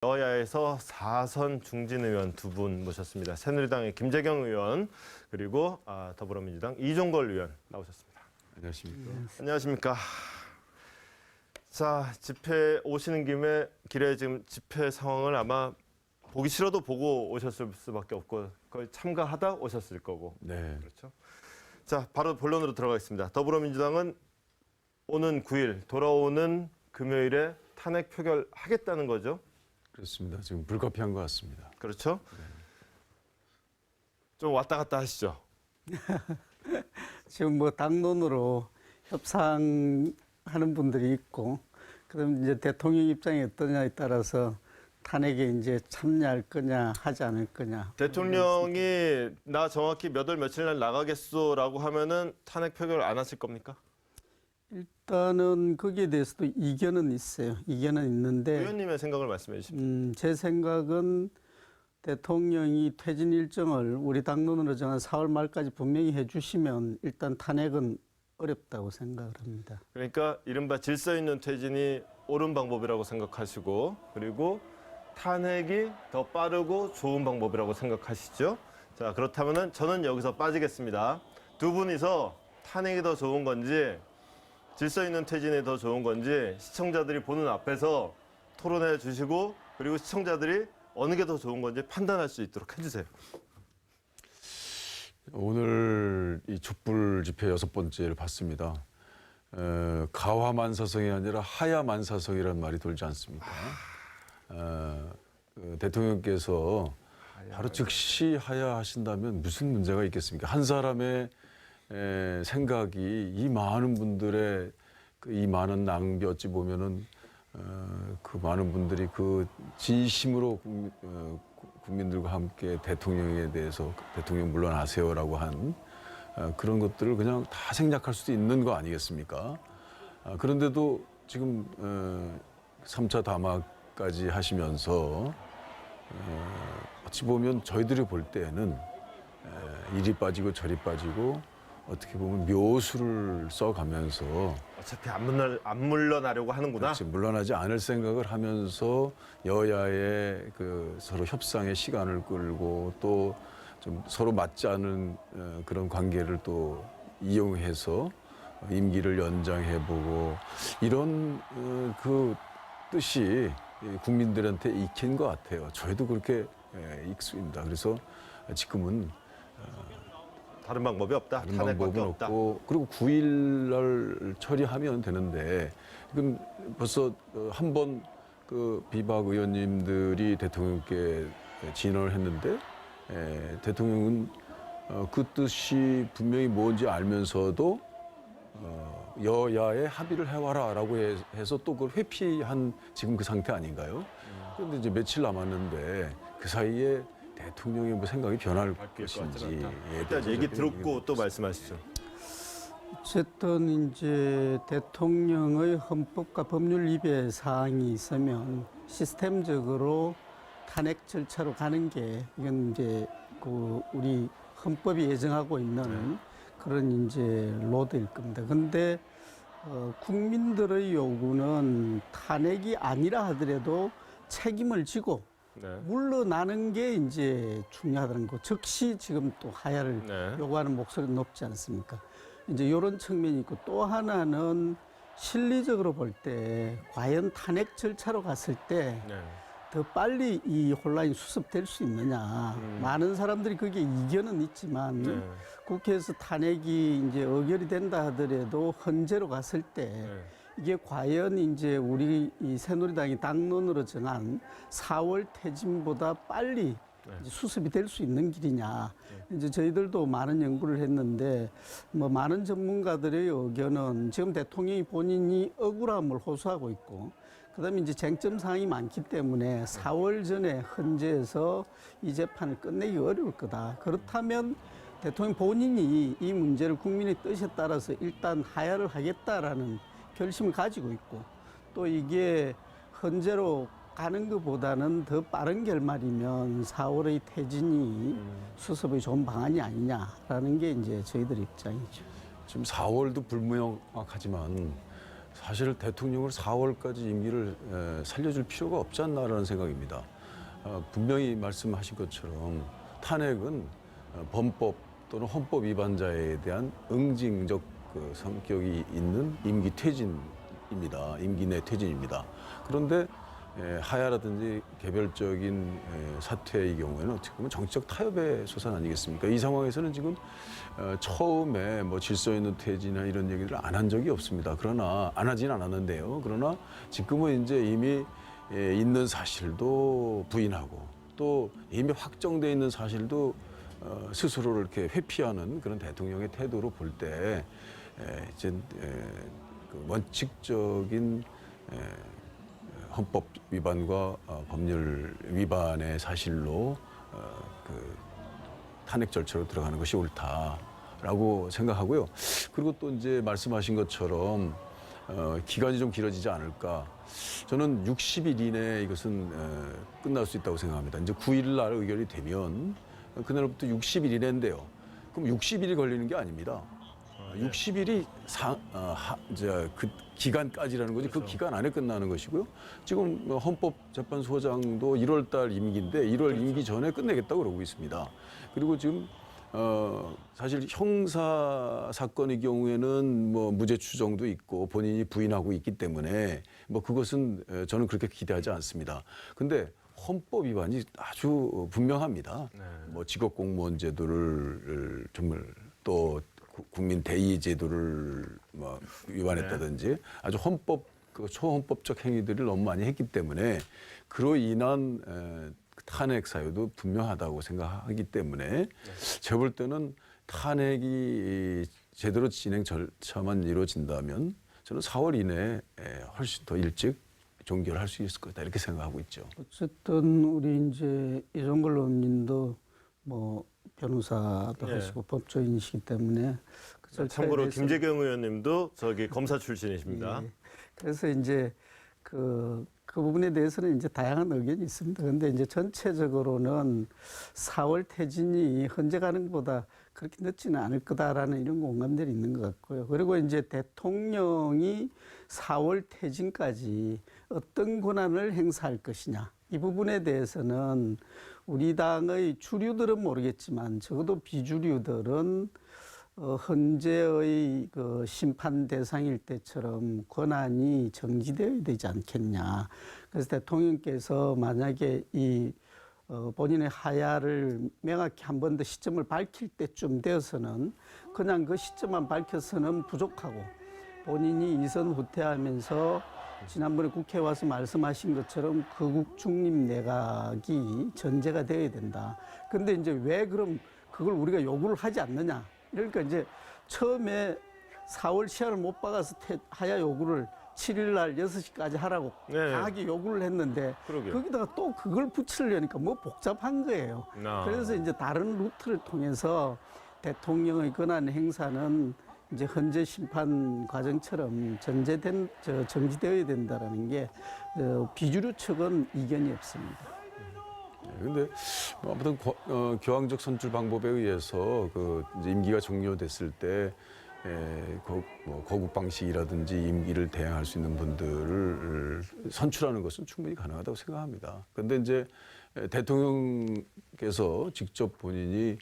여야에서 4선 중진 의원 두 분 모셨습니다. 새누리당의 김재경 의원 그리고 더불어민주당 이종걸 의원 나오셨습니다. 안녕하십니까. 안녕하십니까. 자, 집회 오시는 길에 지금 집회 상황을 아마 보기 싫어도 보고 오셨을 수밖에 없고 거의 참가하다 오셨을 거고. 네. 그렇죠. 자, 바로 본론으로 들어가겠습니다. 더불어민주당은 오는 9일 돌아오는 금요일에 탄핵 표결하겠다는 거죠. 그렇습니다. 지금 불가피한 것 같습니다. 그렇죠. 네. 좀 왔다 갔다 하시죠. 지금 뭐 당론으로 협상하는 분들이 있고, 그럼 이제 대통령 입장이 어떠냐에 따라서 탄핵에 이제 참여할 거냐 하지 않을 거냐. 대통령이 나 정확히 몇 월 며칠 날 나가겠소라고 하면은 탄핵 표결 안 하실 겁니까? 일단은 거기에 대해서도 이견은 있어요. 이견은 있는데 의원님의 생각을 말씀해 주십시오. 제 생각은 대통령이 퇴진 일정을 우리 당론으로 정한 4월 말까지 분명히 해주시면 일단 탄핵은 어렵다고 생각을 합니다. 그러니까 이른바 질서 있는 퇴진이 옳은 방법이라고 생각하시고 그리고 탄핵이 더 빠르고 좋은 방법이라고 생각하시죠. 자, 그렇다면은 저는 여기서 빠지겠습니다. 두 분이서 탄핵이 더 좋은 건지 질서 있는 퇴진이 더 좋은 건지 시청자들이 보는 앞에서 토론해 주시고 그리고 시청자들이 어느 게 더 좋은 건지 판단할 수 있도록 해주세요. 오늘 이 촛불 집회 6번째를 봤습니다. 가화만사성이 아니라 하야만사성이라는 말이 돌지 않습니까? 대통령께서 바로 즉시 하야하신다면 무슨 문제가 있겠습니까? 한 사람의 생각이 이 많은 분들의 이 많은 낭비 어찌 보면은 그 많은 분들이 그 진심으로 국민들과 함께 대통령에 대해서 대통령 물러나세요라고 한 그런 것들을 그냥 다 생략할 수도 있는 거 아니겠습니까? 그런데도 지금 3차 담화까지 하시면서 어찌 보면 저희들이 볼 때에는 이리 빠지고 저리 빠지고 어떻게 보면 묘수를 써가면서 어차피 안 물러나려고 하는구나. 그렇지, 물러나지 않을 생각을 하면서 여야의 그 서로 협상의 시간을 끌고 또 좀 서로 맞지 않은 그런 관계를 또 이용해서 임기를 연장해보고 이런 그 뜻이 국민들한테 익힌 것 같아요. 저희도 그렇게 익숙입니다. 그래서 지금은 다른 방법이 없다. 다른 탄핵밖에 방법은 없다. 없고 그리고 9일 날 처리하면 되는데 지금 벌써 한 번 그 비박 의원님들이 대통령께 진언을 했는데 대통령은 그 뜻이 분명히 뭔지 알면서도 여야의 합의를 해와라라고 해서 또 그걸 회피한 지금 그 상태 아닌가요? 그런데 이제 며칠 남았는데 그 사이에 대통령의 뭐 생각이 변할 것인지 일단 얘기 듣고 또 말씀하시죠. 어쨌든 이제 대통령의 헌법과 법률 위배 사항이 있으면 시스템적으로 탄핵 절차로 가는 게 이건 이제 그 우리 헌법이 예정하고 있는 그런 이제 로드일 겁니다. 근데 국민들의 요구는 탄핵이 아니라 하더라도 책임을 지고 물러나는 게 이제 중요하다는 거. 즉시 지금 또 하야를 요구하는 목소리가 높지 않습니까? 이제 이런 측면이 있고 또 하나는 실리적으로 볼 때 과연 탄핵 절차로 갔을 때 더 빨리 이 혼란이 수습될 수 있느냐. 많은 사람들이 거기에 이견은 있지만 국회에서 탄핵이 이제 의결이 된다 하더라도 헌재로 갔을 때 이게 과연 이제 우리 이 새누리당이 당론으로 정한 4월 퇴진보다 빨리 이제 수습이 될 수 있는 길이냐. 이제 저희들도 많은 연구를 했는데 뭐 많은 전문가들의 의견은 지금 대통령이 본인이 억울함을 호소하고 있고 그다음에 이제 쟁점 사항이 많기 때문에 4월 전에 헌재에서 이 재판을 끝내기 어려울 거다. 그렇다면 대통령 본인이 이 문제를 국민의 뜻에 따라서 일단 하야를 하겠다라는 결심을 가지고 있고 또 이게 헌재로 가는 것보다는 더 빠른 결말이면 4월의 퇴진이 수습의 좋은 방안이 아니냐라는 게 이제 저희들 입장이죠. 지금 4월도 불명확하지만 사실 대통령을 4월까지 임기를 살려줄 필요가 없지 않나라는 생각입니다. 분명히 말씀하신 것처럼 탄핵은 범법 또는 헌법 위반자에 대한 응징적 그 성격이 있는 임기 퇴진입니다. 임기 내 퇴진입니다. 그런데 하야라든지 개별적인 사퇴의 경우에는 어떻게 보면 정치적 타협의 소산 아니겠습니까? 이 상황에서는 지금 처음에 뭐 질서 있는 퇴진이나 이런 얘기를 안 한 적이 없습니다. 그러나 안 하진 않았는데요. 그러나 지금은 이제 이미 있는 사실도 부인하고 또 이미 확정돼 있는 사실도 스스로를 이렇게 회피하는 그런 대통령의 태도로 볼 때 이제 그 원칙적인 헌법 위반과 법률 위반의 사실로 그 탄핵 절차로 들어가는 것이 옳다라고 생각하고요. 그리고 또 이제 말씀하신 것처럼 기간이 좀 길어지지 않을까. 저는 60일 이내에 이것은 끝날 수 있다고 생각합니다. 이제 9일 날 의결이 되면 그날부터 60일 이내인데요. 그럼 60일이 걸리는 게 아닙니다. 60일이 그 기간까지라는 거지 그 기간 안에 끝나는 것이고요. 지금 헌법재판소장도 1월 달 임기인데 1월 임기 전에 끝내겠다고 그러고 있습니다. 그리고 지금 사실 형사 사건의 경우에는 뭐 무죄 추정도 있고 본인이 부인하고 있기 때문에 뭐 그것은 저는 그렇게 기대하지 않습니다. 근데 헌법 위반이 아주 분명합니다. 네. 뭐 직업 공무원 제도를 정말 또 국민 대의 제도를 뭐 위반했다든지 아주 헌법 그 초헌법적 행위들을 너무 많이 했기 때문에 그로 인한 탄핵 사유도 분명하다고 생각하기 때문에 제가 볼 때는 탄핵이 제대로 진행 절차만 이루어진다면 저는 4월 이내에 훨씬 더 일찍 종결할 수 있을 거다 이렇게 생각하고 있죠. 어쨌든 우리 이제 이종걸 의원님도 뭐 변호사도 예. 하시고 법조인이시기 때문에 그 절차에 참고로 대해서 김재경 의원님도 저기 검사 출신이십니다. 예. 그래서 이제 그 부분에 대해서는 이제 다양한 의견이 있습니다. 그런데 이제 전체적으로는 4월 퇴진이 현재 가는 것보다 그렇게 늦지는 않을 거다라는 이런 공감들이 있는 것 같고요. 그리고 이제 대통령이 4월 퇴진까지 어떤 권한을 행사할 것이냐. 이 부분에 대해서는 우리 당의 주류들은 모르겠지만 적어도 비주류들은 현재의 그 심판 대상일 때처럼 권한이 정지되어야 되지 않겠냐. 그래서 대통령께서 만약에 이 본인의 하야를 명확히 한 번 더 시점을 밝힐 때쯤 되어서는 그냥 그 시점만 밝혀서는 부족하고 본인이 이선 후퇴하면서 지난번에 국회에 와서 말씀하신 것처럼 거국 중립 내각이 전제가 되어야 된다. 근데 이제 왜 그럼 그걸 우리가 요구를 하지 않느냐. 그러니까 이제 처음에 4월 시한을 못 박아서 하야 요구를 7일 날 6시까지 하라고 네. 강하게 요구를 했는데 그러게요. 거기다가 또 그걸 붙이려니까 뭐 복잡한 거예요. 그래서 이제 다른 루트를 통해서 대통령의 권한 행사는 이제 현재 심판 과정처럼 정지되어야 된다라는 게 비주류 측은 이견이 없습니다. 그런데 아무튼 교황적 선출 방법에 의해서 그 이제 임기가 종료됐을 때 거국 방식이라든지 임기를 대행할 수 있는 분들을 선출하는 것은 충분히 가능하다고 생각합니다. 그런데 이제 대통령께서 직접 본인이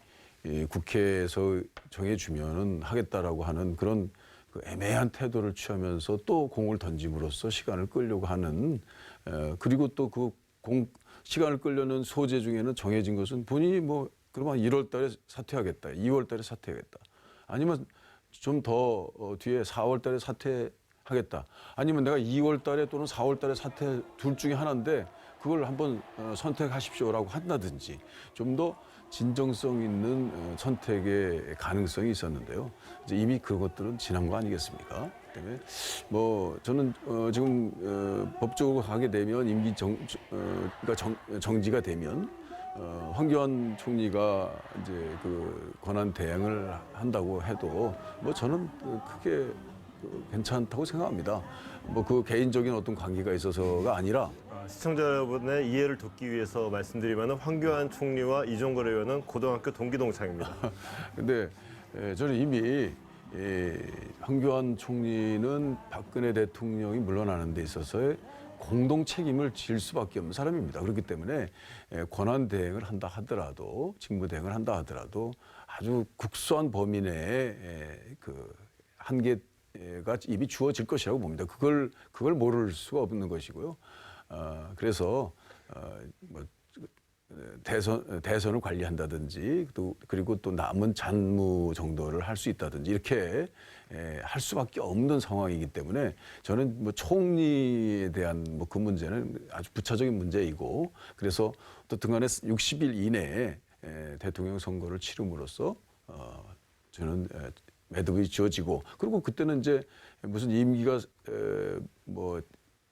국회에서 정해주면은 하겠다라고 하는 그런 그 애매한 태도를 취하면서 또 공을 던짐으로써 시간을 끌려고 하는 그리고 또 그 시간을 끌려는 소재 중에는 정해진 것은 본인이 뭐 그러면 1월 달에 사퇴하겠다, 2월 달에 사퇴하겠다, 아니면 좀 더 뒤에 4월 달에 사퇴하겠다, 아니면 내가 2월 달에 또는 4월 달에 사퇴 둘 중에 하나인데 그걸 한번 선택하십시오라고 한다든지 좀 더 진정성 있는 선택의 가능성이 있었는데요. 이제 이미 그것들은 지난 거 아니겠습니까? 때문에 뭐 저는 지금 법적으로 가게 되면 임기 그러니까 정지가 되면 황교안 총리가 이제 그 권한 대행을 한다고 해도 뭐 저는 크게 괜찮다고 생각합니다. 뭐 그 개인적인 어떤 관계가 있어서가 아니라 시청자 여러분의 이해를 돕기 위해서 말씀드리면 황교안 총리와 이종걸 의원은 고등학교 동기 동창입니다. 근데 저는 이미 황교안 총리는 박근혜 대통령이 물러나는 데 있어서의 공동 책임을 질 수밖에 없는 사람입니다. 그렇기 때문에 권한 대행을 한다 하더라도 직무 대행을 한다 하더라도 아주 국소한 범위 내에 그 한계가 이미 주어질 것이라고 봅니다. 그걸 모를 수가 없는 것이고요. 그래서 뭐 대선을 관리한다든지 그리고 또 남은 잔무 정도를 할 수 있다든지 이렇게 할 수밖에 없는 상황이기 때문에 저는 뭐 총리에 대한 뭐 그 문제는 아주 부차적인 문제이고 그래서 어떻든 간에 60일 이내에 대통령 선거를 치름으로써 저는 매듭이 지어지고 그리고 그때는 이제 무슨 임기가 뭐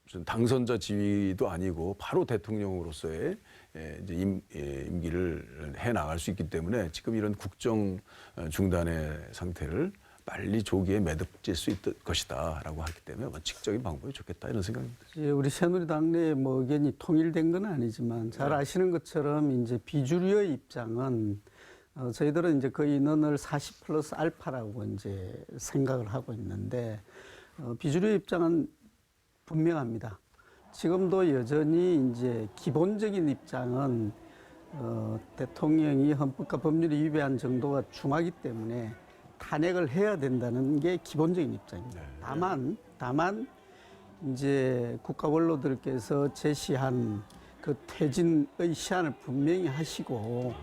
무슨 당선자 지위도 아니고 바로 대통령으로서의 이제 임기를 해 나갈 수 있기 때문에 지금 이런 국정 중단의 상태를 빨리 조기에 매듭질 수 있을 것이다라고 하기 때문에 원칙적인 방법이 좋겠다 이런 생각입니다. 이제 우리 새누리당 내 뭐 의견이 통일된 건 아니지만 잘 아시는 것처럼 이제 비주류의 입장은 저희들은 이제 그 인원을 40 플러스 알파라고 이제 생각을 하고 있는데 비주류의 입장은 분명합니다. 지금도 여전히 이제 기본적인 입장은 대통령이 헌법과 법률에 위배한 정도가 중하기 때문에 탄핵을 해야 된다는 게 기본적인 입장입니다. 다만 이제 국가 원로들께서 제시한 그 퇴진의 시한을 분명히 하시고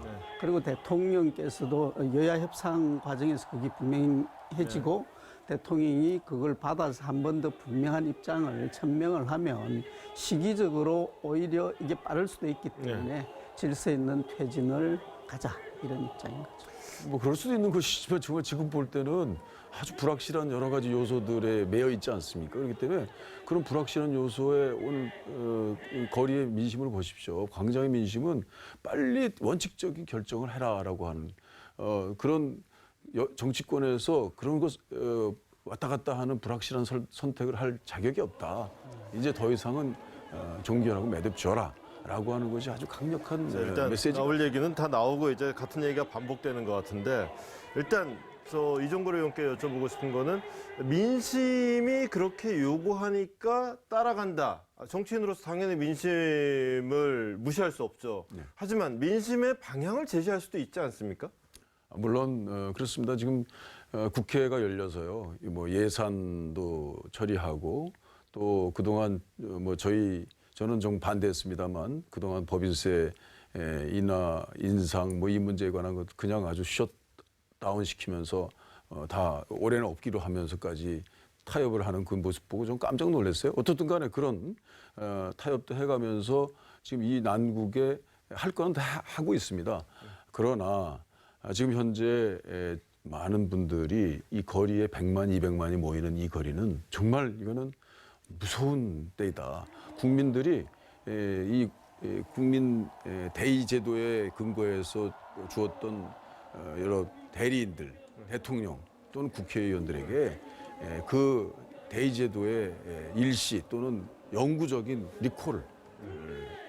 그리고 대통령께서도 여야 협상 과정에서 그게 분명해지고 대통령이 그걸 받아서 한 번 더 분명한 입장을 천명을 하면 시기적으로 오히려 이게 빠를 수도 있기 때문에 질서 있는 퇴진을 가자 이런 입장인 거죠. 뭐 그럴 수도 있는 것이지만 정말 지금 볼 때는 아주 불확실한 여러 가지 요소들에 매여 있지 않습니까? 그렇기 때문에 그런 불확실한 요소에 오늘 거리의 민심을 보십시오. 광장의 민심은 빨리 원칙적인 결정을 해라라고 하는 그런 정치권에서 그런 것 왔다 갔다 하는 불확실한 선택을 할 자격이 없다. 이제 더 이상은 종결하고 매듭 줘라. 라고 하는 것이 아주 강력한 일단 메시지. 나올 얘기는 다 나오고 이제 같은 얘기가 반복되는 것 같은데 일단 저 이종걸 의원께 여쭤보고 싶은 거는 민심이 그렇게 요구하니까 따라간다. 정치인으로서 당연히 민심을 무시할 수 없죠. 하지만 민심의 방향을 제시할 수도 있지 않습니까? 물론 그렇습니다. 지금 국회가 열려서요. 뭐 예산도 처리하고 또 그동안 뭐 저는 좀 반대했습니다만 그동안 법인세 인하 인상 뭐 이 문제에 관한 것 그냥 아주 셧다운 시키면서 다 올해는 없기로 하면서까지 타협을 하는 그 모습 보고 좀 깜짝 놀랐어요. 어떻든 간에 그런 타협도 해가면서 지금 이 난국에 할 거는 다 하고 있습니다. 그러나 지금 현재 많은 분들이 이 거리에 100만, 200만이 모이는 이 거리는 정말 이거는 무서운 때이다. 국민들이 이 국민 대의 제도에 근거해서 주었던 여러 대리인들, 대통령 또는 국회의원들에게 그 대의 제도의 일시 또는 영구적인 리콜을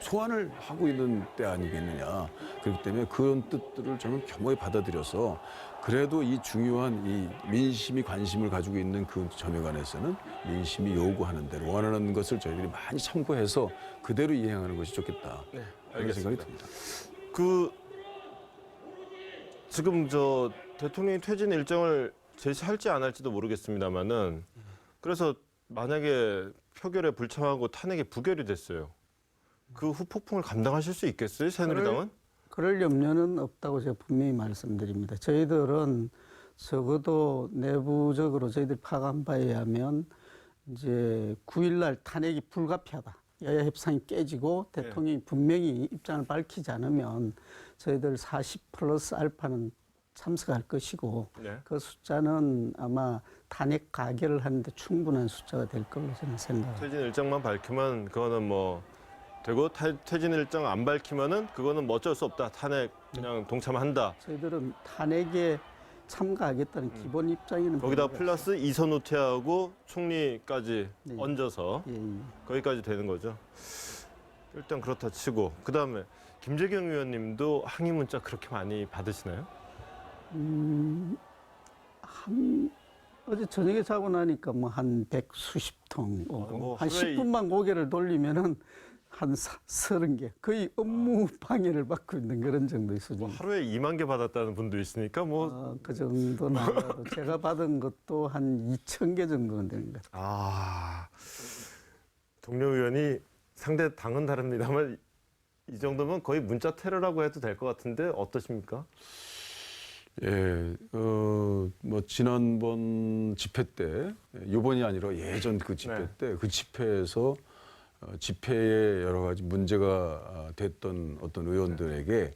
소환을 하고 있는 때 아니겠느냐. 그렇기 때문에 그런 뜻들을 저는 겸허히 받아들여서 그래도 이 중요한 이 민심이 관심을 가지고 있는 그 점에 관해서는 민심이 요구하는 대로 원하는 것을 저희들이 많이 참고해서 그대로 이행하는 것이 좋겠다. 이런 생각이 듭니다. 지금 저 대통령이 퇴진 일정을 제시할지 안 할지도 모르겠습니다만은 그래서 만약에 표결에 불참하고 탄핵이 부결이 됐어요. 그 후폭풍을 감당하실 수 있겠어요, 새누리당은? 그럴 염려는 없다고 제가 분명히 말씀드립니다. 저희들은 적어도 내부적으로 저희들이 파악한 바에 의하면 이제 9일날 탄핵이 불가피하다. 여야 협상이 깨지고 대통령이 분명히 입장을 밝히지 않으면 저희들 40 플러스 알파는 참석할 것이고 그 숫자는 아마 탄핵 가결을 하는데 충분한 숫자가 될 걸로 저는 생각합니다. 퇴진 일정만 밝히면 그거는 뭐 되고 퇴진 일정 안 밝히면은 그거는 뭐 어쩔 수 없다. 탄핵 그냥 동참한다. 저희들은 탄핵에 참가하겠다는 기본 입장에는 거기다 플러스 이선우 퇴하고 총리까지 네. 얹어서 거기까지 되는 거죠. 일단 그렇다 치고 그다음에 김재경 의원님도 항의 문자 그렇게 많이 받으시나요? 어제 저녁에 자고 나니까 뭐 한 100수십 통 오고 뭐 한 하루에 10분만 고개를 돌리면은 한 30개 거의 업무 방해를 받고 있는 그런 정도의 수준. 하루에 2만 개 받았다는 분도 있으니까 뭐 그 정도는 아니라도 제가 받은 것도 한 2,000개 정도는 되는 것 같아요. 동료 의원이 상대 당은 다릅니다만 이 정도면 거의 문자 테러라고 해도 될 것 같은데 어떠십니까? 예, 뭐 지난번 집회 때, 이번이 아니라 예전 그 집회 네. 때 그 집회에서 집회에 여러 가지 문제가 됐던 어떤 의원들에게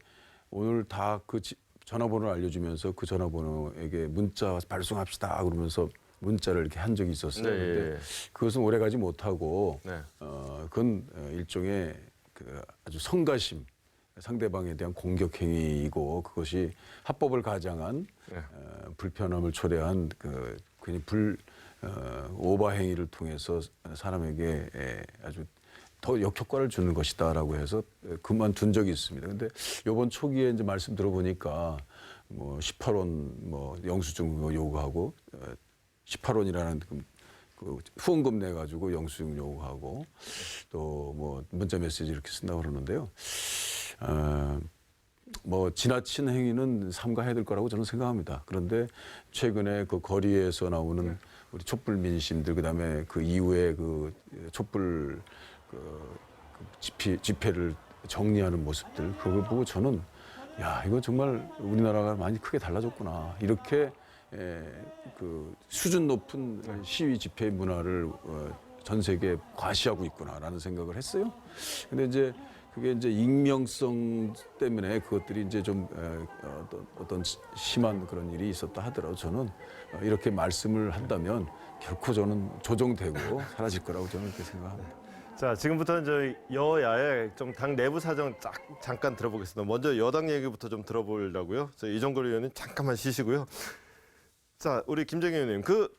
오늘 다 그 전화번호를 알려주면서 그 전화번호에게 문자 발송합시다 그러면서 문자를 이렇게 한 적이 있었어요. 네. 근데 그것은 오래가지 못하고 네. 그건 일종의 그 아주 성가심, 상대방에 대한 공격 행위이고 그것이 합법을 가장한 네. 불편함을 초래한 그 괜히 오바 행위를 통해서 사람에게 아주 더 역효과를 주는 것이다라고 해서 그만둔 적이 있습니다. 근데 이번 초기에 이제 말씀 들어보니까 뭐 18원 뭐 영수증 요구하고 18원이라는 그 후원금 내 가지고 영수증 요구하고 또 뭐 문자 메시지 이렇게 쓴다고 그러는데요. 뭐 지나친 행위는 삼가해야 될 거라고 저는 생각합니다. 그런데 최근에 그 거리에서 나오는 우리 촛불 민심들 그다음에 그 이후에 그 촛불 집회를 정리하는 모습들 그걸 보고 저는 야 이거 정말 우리나라가 많이 크게 달라졌구나 이렇게 그 수준 높은 시위 집회 문화를 전 세계에 과시하고 있구나라는 생각을 했어요. 근데 이제 그게 이제 익명성 때문에 그것들이 이제 좀 어떤 심한 그런 일이 있었다 하더라도 저는 이렇게 말씀을 한다면 결코 저는 조정되고 사라질 거라고 저는 그렇게 생각합니다. 자, 지금부터는 저희 여야의 좀 당 내부 사정 잠깐 들어보겠습니다. 먼저 여당 얘기부터 좀 들어보려고요. 저 이정걸 의원님 잠깐만 쉬시고요. 자, 우리 김정희 의원님, 그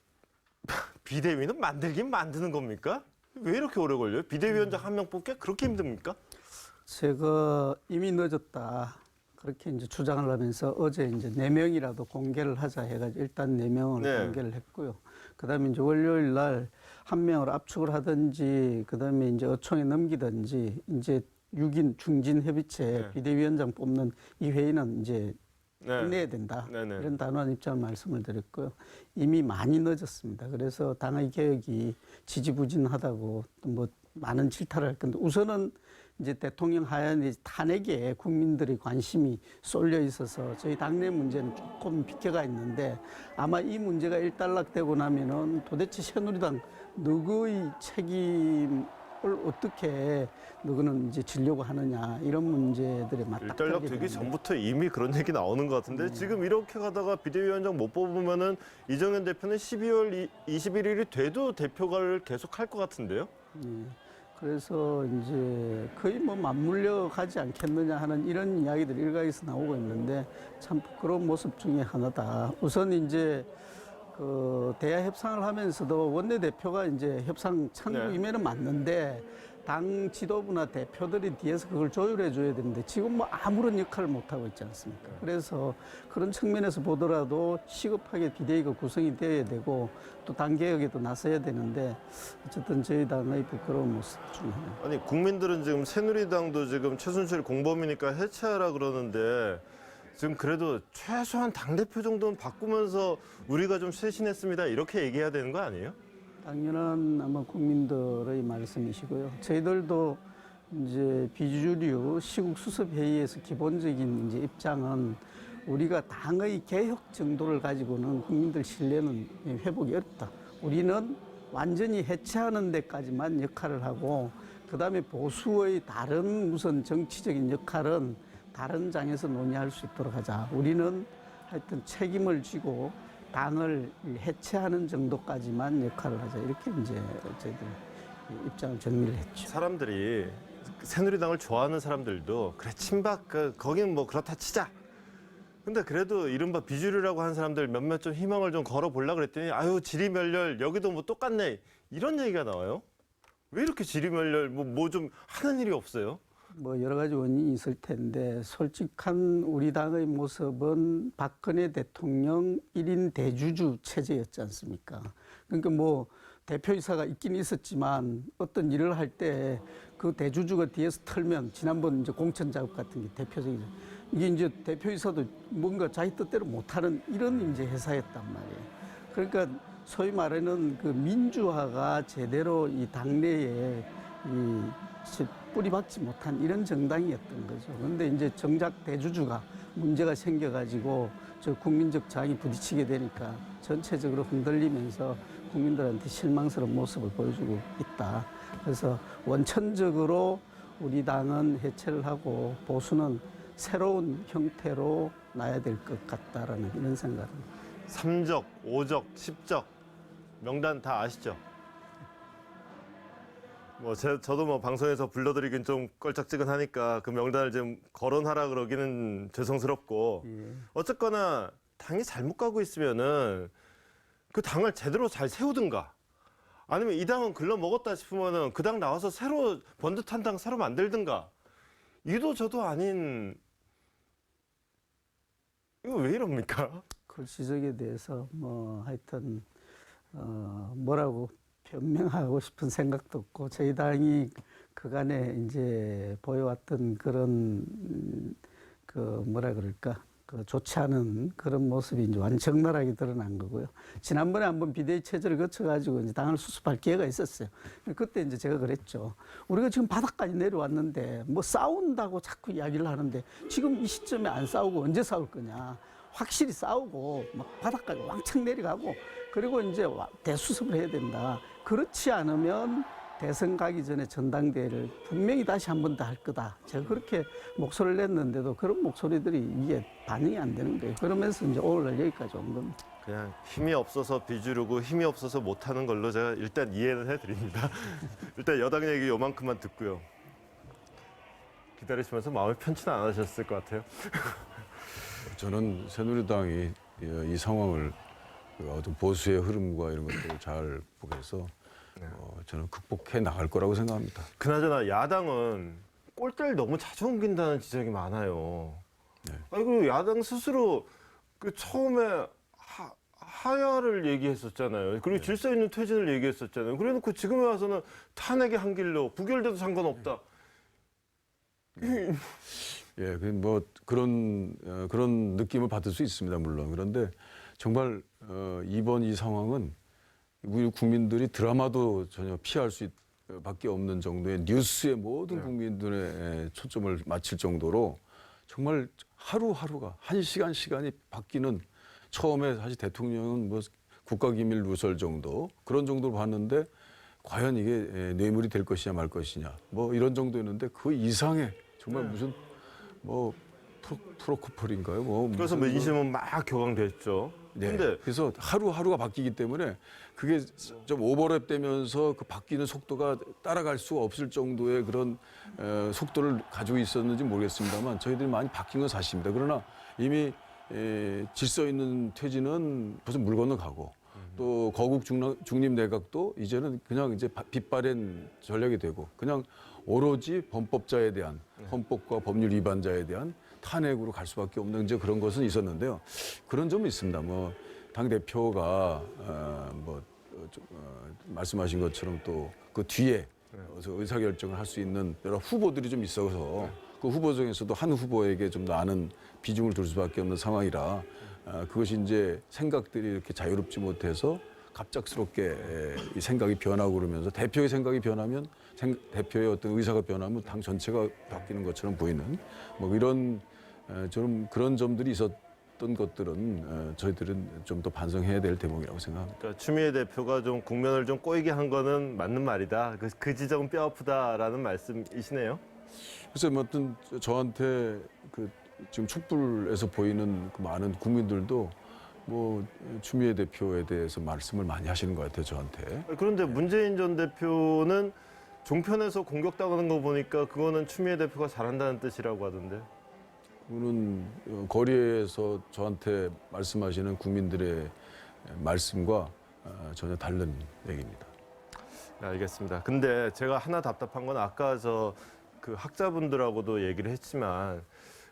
비대위는 만들긴 만드는 겁니까? 왜 이렇게 오래 걸려요? 비대위원장 한 명 뽑기 그렇게 힘듭니까? 제가 이미 늦었다. 그렇게 이제 주장을 하면서 어제 이제 4명이라도 공개를 하자 해가지고 일단 4명을 네. 공개를 했고요. 그 다음에 이제 월요일 날 1명을 압축을 하든지, 그 다음에 이제 어총에 넘기든지, 이제 6인 중진 협의체 네. 비대위원장 뽑는 이 회의는 이제 네. 끝내야 된다. 네네. 이런 단호한 입장을 말씀을 드렸고요. 이미 많이 늦었습니다. 그래서 당의 개혁이 지지부진하다고 또 뭐 많은 질타를 할 건데 우선은 이제 대통령 하야의 탄핵에 국민들의 관심이 쏠려 있어서 저희 당내 문제는 조금 비켜가 있는데 아마 이 문제가 일단락되고 나면은 도대체 새누리당 누구의 책임을 어떻게 누구는 이제 지려고 하느냐 이런 문제들에 맞닥뜨리게 일단락 되기 되는데 전부터 이미 그런 얘기 나오는 것 같은데 지금 이렇게 가다가 비대위원장 못 뽑으면은 이정현 대표는 12월 21일이 돼도 대표를 계속 할 것 같은데요? 예. 그래서 이제 거의 뭐 맞물려 가지 않겠느냐 하는 이런 이야기들이 일각에서 나오고 있는데 참 부끄러운 모습 중에 하나다. 우선 이제 그 대야 협상을 하면서도 원내대표가 이제 협상 창구임에는 맞는데 당 지도부나 대표들이 뒤에서 그걸 조율해 줘야 되는데 지금 뭐 아무런 역할을 못 하고 있지 않습니까? 그래서 그런 측면에서 보더라도 시급하게 비대위가 구성이 되어야 되고 또 당 개혁에도 나서야 되는데 어쨌든 저희 당의 부끄러운 모습 중에 하나. 아니 국민들은 지금 새누리당도 지금 최순실 공범이니까 해체하라 그러는데 지금 그래도 최소한 당대표 정도는 바꾸면서 우리가 좀 쇄신했습니다 이렇게 얘기해야 되는 거 아니에요? 당연한 아마 국민들의 말씀이시고요. 저희들도 이제 비주류 시국 수습 회의에서 기본적인 이제 입장은 우리가 당의 개혁 정도를 가지고는 국민들 신뢰는 회복이 어렵다. 우리는 완전히 해체하는 데까지만 역할을 하고 그다음에 보수의 다른 무슨 정치적인 역할은 다른 장에서 논의할 수 있도록 하자. 우리는 하여튼 책임을 지고 당을 해체하는 정도까지만 역할을 하자. 이렇게 이제 저희들 입장을 정리를 했죠. 사람들이 새누리당을 좋아하는 사람들도 그래 친박 거기는 뭐 그렇다 치자. 근데 그래도 이른바 비주류라고 한 사람들 몇몇 좀 희망을 좀 걸어보려고 그랬더니 아유 지리멸렬 여기도 뭐 똑같네 이런 얘기가 나와요. 왜 이렇게 지리멸렬 뭐 좀 하는 일이 없어요? 뭐 여러 가지 원인이 있을 텐데 솔직한 우리 당의 모습은 박근혜 대통령 1인 대주주 체제였지 않습니까? 그러니까 뭐 대표이사가 있긴 있었지만 어떤 일을 할 때 그 대주주가 뒤에서 털면 지난번 이제 공천 작업 같은 게 대표적이죠. 이게 이제 대표이사도 뭔가 자기 뜻대로 못하는 이런 이제 회사였단 말이에요. 그러니까 소위 말하는 그 민주화가 제대로 이 당내에 뿌리박지 못한 이런 정당이었던 거죠. 그런데 이제 정작 대주주가 문제가 생겨가지고 저 국민적 장이 부딪히게 되니까 전체적으로 흔들리면서 국민들한테 실망스러운 모습을 보여주고 있다. 그래서 원천적으로 우리 당은 해체를 하고 보수는 새로운 형태로 나야 될 것 같다라는 이런 생각입니다. 3적, 5적, 10적 명단 다 아시죠? 뭐 저도 뭐 방송에서 불러드리긴 좀 껄쩍지근하니까 그 명단을 좀 거론하라 그러기는 죄송스럽고 어쨌거나 당이 잘못 가고 있으면은 그 당을 제대로 잘 세우든가 아니면 이 당은 글러먹었다 싶으면은 그 당 나와서 새로 번듯한 당 새로 만들든가 이도 저도 아닌 이거 왜 이럽니까? 그 지적에 대해서 뭐 하여튼 뭐라고 변명하고 싶은 생각도 없고 저희 당이 그간에 이제 보여왔던 그런 그 뭐라 그럴까 그 좋지 않은 그런 모습이 이제 완적나라하게 드러난 거고요. 지난번에 한번 비대위 체제를 거쳐가지고 이제 당을 수습할 기회가 있었어요. 그때 이제 제가 그랬죠. 우리가 지금 바닥까지 내려왔는데 뭐 싸운다고 자꾸 이야기를 하는데 지금 이 시점에 안 싸우고 언제 싸울 거냐. 확실히 싸우고 막 바닥까지 왕창 내려가고 그리고 이제 대수습을 해야 된다. 그렇지 않으면 대선 가기 전에 전당대회를 분명히 다시 한 번 더 할 거다. 제가 그렇게 목소리를 냈는데도 그런 목소리들이 이게 반영이 안 되는 거예요. 그러면서 이제 오늘날 여기까지 온 겁니다. 그냥 힘이 없어서 비주류고 힘이 없어서 못하는 걸로 제가 일단 이해는 해드립니다. 일단 여당 얘기 요만큼만 듣고요. 기다리시면서 마음이 편치는 않으셨을 것 같아요. 저는 새누리당이 이 상황을 어떤 보수의 흐름과 이런 것들을 잘 보고서 저는 극복해 나갈 거라고 생각합니다. 그나저나 야당은 꼴대를 너무 자주 옮긴다는 지적이 많아요. 네. 아니 그리고 야당 스스로 그 처음에 하야를 얘기했었잖아요. 그리고 질서 있는 퇴진을 얘기했었잖아요. 그래놓고 지금에 와서는 탄핵의 한 길로 부결돼도 상관없다. 예, 뭐 그런 느낌을 받을 수 있습니다, 물론. 그런데 정말 이번 이 상황은 우리 국민들이 드라마도 전혀 피할 수 밖에 없는 정도의 뉴스에 모든 국민들의 초점을 맞출 정도로 정말 하루하루가 한 시간이 바뀌는 처음에 사실 대통령은 뭐 국가기밀 누설 정도 그런 정도로 봤는데 과연 이게 뇌물이 될 것이냐 말 것이냐 뭐 이런 정도였는데 그 이상의 정말 무슨 뭐 프로코폴인가요? 뭐 그래서 민심은 막 격앙됐죠. 네. 근데 그래서 하루하루가 바뀌기 때문에 그게 좀 오버랩 되면서 그 바뀌는 속도가 따라갈 수가 없을 정도의 그런 속도를 가지고 있었는지 모르겠습니다만 저희들이 많이 바뀐 건 사실입니다. 그러나 이미 질서 있는 퇴진은 벌써 물 건너가고 또 거국 중립 내각도 이제는 그냥 이제 빗발엔 전략이 되고 그냥 오로지 범법자에 대한 헌법과 법률 위반자에 대한 탄핵으로 갈 수밖에 없는 이제 그런 것은 있었는데요. 그런 점은 있습니다. 뭐 당 대표가 말씀하신 것처럼 또 그 뒤에 의사 결정을 할 수 있는 여러 후보들이 좀 있어서 그 후보 중에서도 한 후보에게 좀 많은 비중을 둘 수밖에 없는 상황이라 그것이 이제 생각들이 이렇게 자유롭지 못해서 갑작스럽게 이 생각이 변하고 그러면서 대표의 생각이 변하면 대표의 어떤 의사가 변하면 당 전체가 바뀌는 것처럼 보이는 뭐 이런 좀 그런 점들이 있었던 것들은 저희들은 좀 더 반성해야 될 대목이라고 생각합니다. 그러니까 추미애 대표가 좀 국면을 좀 꼬이게 한 거는 맞는 말이다. 그 지적은 뼈 아프다라는 말씀이시네요. 그래서 뭐 어떤 저한테 그 지금 촛불에서 보이는 그 많은 국민들도 뭐 추미애 대표에 대해서 말씀을 많이 하시는 것 같아요, 저한테. 그런데 문재인 전 대표는 종편에서 공격당하는 거 보니까 그거는 추미애 대표가 잘한다는 뜻이라고 하던데. 그거는 거리에서 저한테 말씀하시는 국민들의 말씀과 전혀 다른 얘기입니다. 네, 알겠습니다. 근데 제가 하나 답답한 건 아까 그 학자분들하고도 얘기를 했지만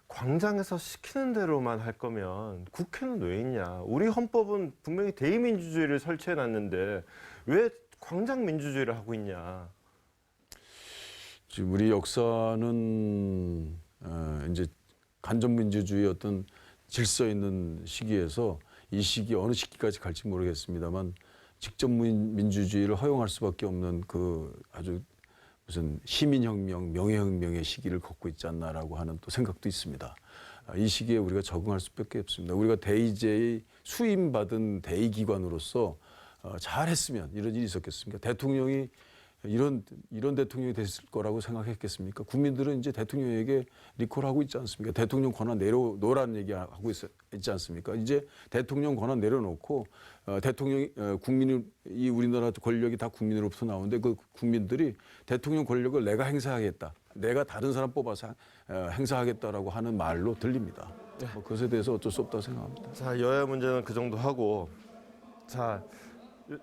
광장에서 시키는 대로만 할 거면 국회는 왜 있냐. 우리 헌법은 분명히 대의민주주의를 설치해놨는데 왜 광장 민주주의를 하고 있냐. 지금 우리 역사는 이제 간접민주주의 어떤 질서 있는 시기에서 이 시기 어느 시기까지 갈지 모르겠습니다만 직접 민주주의를 허용할 수밖에 없는 그 아주 무슨 시민혁명, 명예혁명의 시기를 걷고 있지 않나라고 하는 또 생각도 있습니다. 이 시기에 우리가 적응할 수밖에 없습니다. 우리가 대의제의 수임받은 대의기관으로서 잘했으면 이런 일이 있었겠습니까? 대통령이 이런 대통령이 됐을 거라고 생각했겠습니까? 국민들은 이제 대통령에게 리콜하고 있지 않습니까? 대통령 권한 내려놓으라는 얘기하고 있지 않습니까? 이제 대통령 권한 내려놓고 대통령이 이 우리나라 권력이 다 국민으로부터 나오는데 그 국민들이 대통령 권력을 내가 행사하겠다. 내가 다른 사람 뽑아서 행사하겠다라고 하는 말로 들립니다. 뭐 그것에 대해서 어쩔 수 없다고 생각합니다. 자, 여야 문제는 그 정도 하고, 자,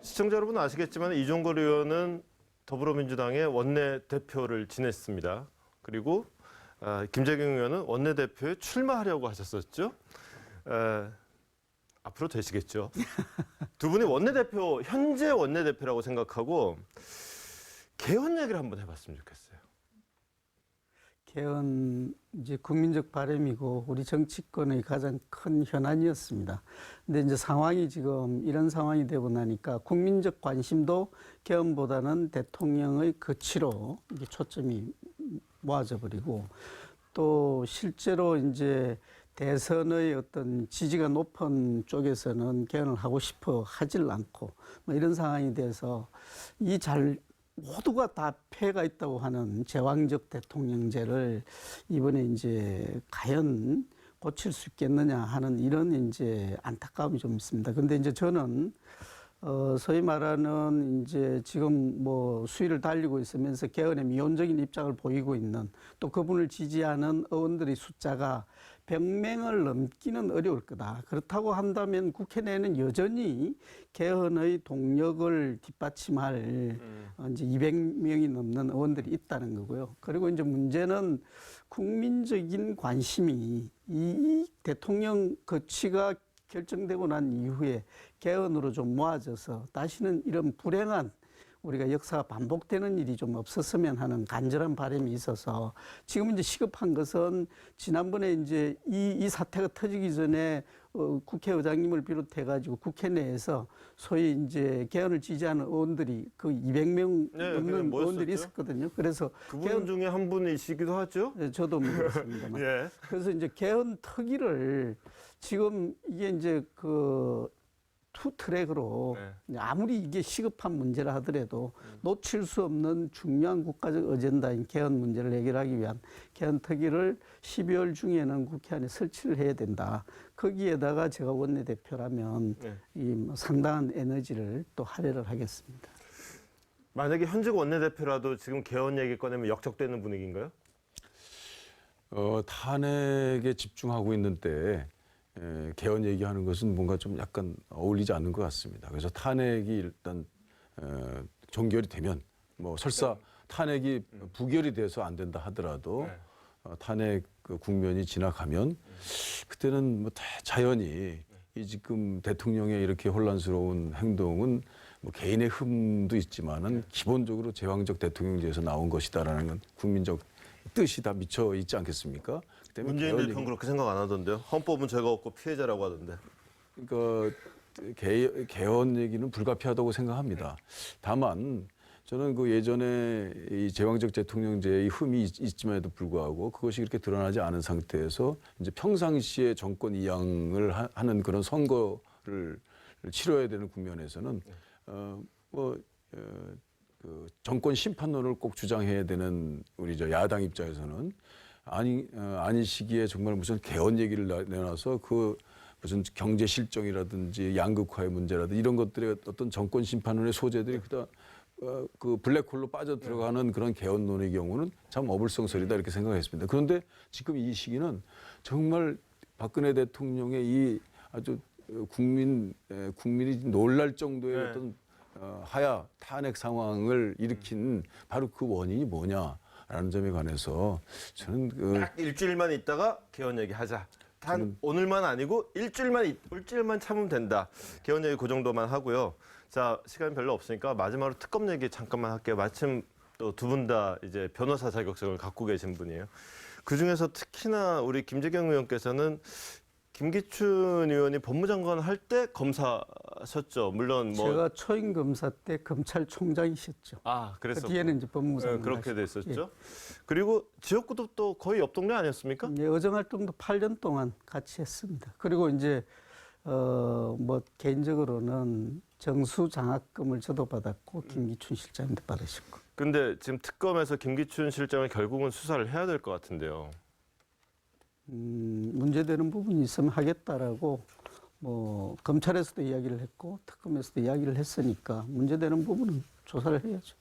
시청자 여러분 아시겠지만 이종걸 의원은 더불어민주당의 원내대표를 지냈습니다. 그리고 김재경 의원은 원내대표에 출마하려고 하셨었죠. 앞으로 되시겠죠. 두 분이 원내대표, 현재 원내대표라고 생각하고 개헌 얘기를 한번 해봤으면 좋겠어요. 개헌 이제 국민적 바람이고 우리 정치권의 가장 큰 현안이었습니다. 근데 이제 상황이 지금 이런 상황이 되고 나니까 국민적 관심도 개헌보다는 대통령의 거취로 이게 초점이 모아져 버리고 또 실제로 이제 대선의 어떤 지지가 높은 쪽에서는 개헌을 하고 싶어 하질 않고 뭐 이런 상황이 돼서 모두가 다 폐해가 있다고 하는 제왕적 대통령제를 이번에 이제 과연 고칠 수 있겠느냐 하는 이런 이제 안타까움이 좀 있습니다. 근데 이제 저는 소위 말하는 이제 지금 뭐 수위를 달리고 있으면서 개헌에 미온적인 입장을 보이고 있는 또 그분을 지지하는 의원들의 숫자가 100명을 넘기는 어려울 거다. 그렇다고 한다면 국회 내에는 여전히 개헌의 동력을 뒷받침할 이제 200명이 넘는 의원들이 있다는 거고요. 그리고 이제 문제는 국민적인 관심이 이 대통령 거취가 결정되고 난 이후에 개헌으로 좀 모아져서 다시는 이런 불행한 우리가 역사가 반복되는 일이 좀 없었으면 하는 간절한 바람이 있어서 지금 이제 시급한 것은 지난번에 이제 이 사태가 터지기 전에 국회의장님을 비롯해가지고 국회 내에서 소위 이제 개헌을 지지하는 의원들이 그 200명 넘는 의원들이 있었거든요. 그래서 그분 중에 한 분이시기도 하죠. 네, 저도 그렇습니다만. 예. 그래서 이제 개헌 특위를 지금 이게 이제 그 투 트랙으로 아무리 이게 시급한 문제라 하더라도 놓칠 수 없는 중요한 국가적 어젠다인 개헌 문제를 해결하기 위한 개헌 특위를 12월 중에는 국회 안에 설치를 해야 된다. 거기에다가 제가 원내대표라면 이 상당한 에너지를 또 할애를 하겠습니다. 만약에 현직 원내대표라도 지금 개헌 얘기 꺼내면 역적되는 분위기인가요? 탄핵에 집중하고 있는 때에 개헌 얘기하는 것은 뭔가 좀 약간 어울리지 않는 것 같습니다. 그래서 탄핵이 일단 종결이 되면 뭐 설사 탄핵이 부결이 돼서 안 된다 하더라도 탄핵 그 국면이 지나가면 그때는 뭐 자연히 이 지금 대통령의 이렇게 혼란스러운 행동은 뭐 개인의 흠도 있지만은 기본적으로 제왕적 대통령제에서 나온 것이다라는 건 국민적 뜻이 다 미쳐 있지 않겠습니까? 문재인 대표는 그렇게 생각 안 하던데요. 헌법은 죄가 없고 피해자라고 하던데. 그러니까 개헌 얘기는 불가피하다고 생각합니다. 다만 저는 그 예전에 이 제왕적 대통령제의 흠이 있음에도 불구하고 그것이 그렇게 드러나지 않은 상태에서 이제 평상시에 정권 이양을 하는 그런 선거를 치러야 되는 국면에서는 그 정권 심판론을 꼭 주장해야 되는 우리 저 야당 입장에서는 아닌 시기에 정말 무슨 개헌 얘기를 내놔서 그 무슨 경제 실정이라든지 양극화의 문제라든지 이런 것들의 어떤 정권 심판론의 소재들이 그 블랙홀로 빠져 들어가는 그런 개헌론의 경우는 참 어불성설이다 이렇게 생각했습니다. 그런데 지금 이 시기는 정말 박근혜 대통령의 이 아주 국민이 놀랄 정도의 어떤 하야 탄핵 상황을 일으킨 바로 그 원인이 뭐냐라고 라는 점에 관해서 저는 딱 일주일만 있다가 개헌 얘기하자. 단 오늘만 아니고 일주일만 참으면 된다. 개헌 얘기 그 정도만 하고요. 자, 시간이 별로 없으니까 마지막으로 특검 얘기 잠깐만 할게요. 마침 또 두 분 다 이제 변호사 자격증을 갖고 계신 분이에요. 그 중에서 특히나 우리 김재경 의원께서는 김기춘 의원이 법무장관 할 때 검사셨죠. 물론 뭐 제가 초임 검사 때 검찰총장이셨죠. 아, 그 그래서 뒤에는 이제 법무장관. 그렇게 됐었죠. 그리고 지역구도 또 거의 옆 동네 아니었습니까? 예, 의정 활동도 8년 동안 같이 했습니다. 그리고 이제 뭐 개인적으로는 정수 장학금을 저도 받았고 김기춘 실장님도 받으셨고. 근데 지금 특검에서 김기춘 실장을 결국은 수사를 해야 될 것 같은데요. 문제되는 부분이 있으면 하겠다라고 뭐 검찰에서도 이야기를 했고 특검에서도 이야기를 했으니까 문제되는 부분은 조사를 해야죠.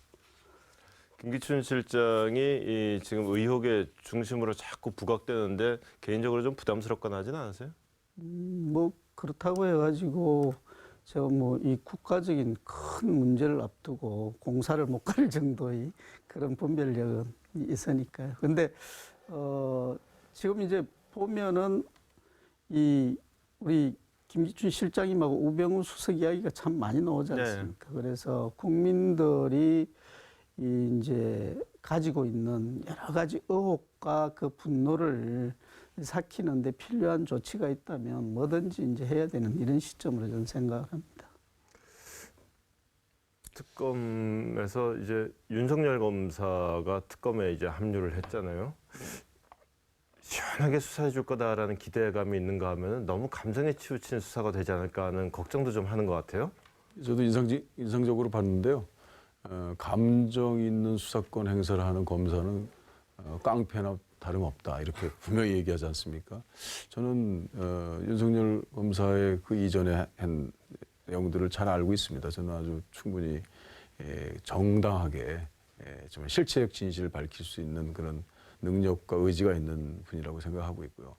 김기춘 실장이 이 지금 의혹의 중심으로 자꾸 부각되는데 개인적으로 좀 부담스럽거나 하진 않으세요? 뭐 그렇다고 해가지고 제가 뭐 이 국가적인 큰 문제를 앞두고 공사를 못 갈 정도의 그런 분별력은 있으니까요. 근데 지금 이제 보면은 이 우리 김기춘 실장님하고 우병우 수석 이야기가 참 많이 나오지 않습니까? 그래서 국민들이 이제 가지고 있는 여러 가지 의혹과 그 분노를 삭히는데 필요한 조치가 있다면 뭐든지 이제 해야 되는 이런 시점으로 저는 생각을 합니다. 특검에서 이제 윤석열 검사가 특검에 이제 합류를 했잖아요. 시원하게 수사해 줄 거다라는 기대감이 있는가 하면 너무 감정에 치우친 수사가 되지 않을까 하는 걱정도 좀 하는 것 같아요. 저도 인상적으로 봤는데요. 감정 있는 수사권 행사를 하는 검사는 깡패나 다름없다 이렇게 분명히 얘기하지 않습니까? 저는 윤석열 검사의 그 이전에 한 내용들을 잘 알고 있습니다. 저는 아주 충분히 정당하게 정말 실체적 진실을 밝힐 수 있는 그런 능력과 의지가 있는 분이라고 생각하고 있고요.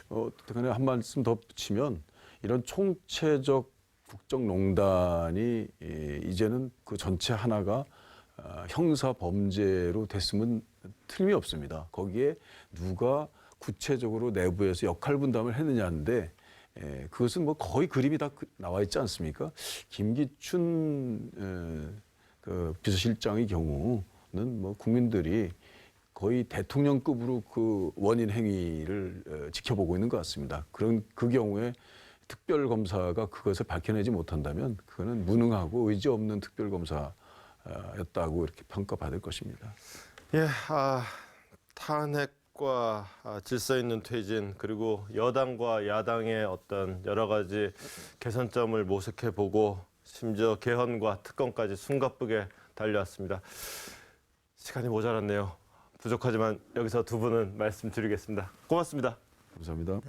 어떻게 한 말씀 더 붙이면 이런 총체적 국정농단이 이제는 그 전체 하나가 형사 범죄로 됐으면 틀림이 없습니다. 거기에 누가 구체적으로 내부에서 역할 분담을 했느냐인데 그것은 뭐 거의 그림이 다 나와 있지 않습니까? 김기춘 그 비서실장의 경우는 뭐 국민들이 거의 대통령급으로 그 원인 행위를 지켜보고 있는 것 같습니다. 그 경우에 특별검사가 그것을 밝혀내지 못한다면 그거는 무능하고 의지 없는 특별검사였다고 이렇게 평가받을 것입니다. 예, 탄핵과 질서 있는 퇴진 그리고 여당과 야당의 어떤 여러 가지 개선점을 모색해 보고 심지어 개헌과 특검까지 숨가쁘게 달려왔습니다. 시간이 모자랐네요. 부족하지만 여기서 두 분은 말씀드리겠습니다. 고맙습니다. 감사합니다.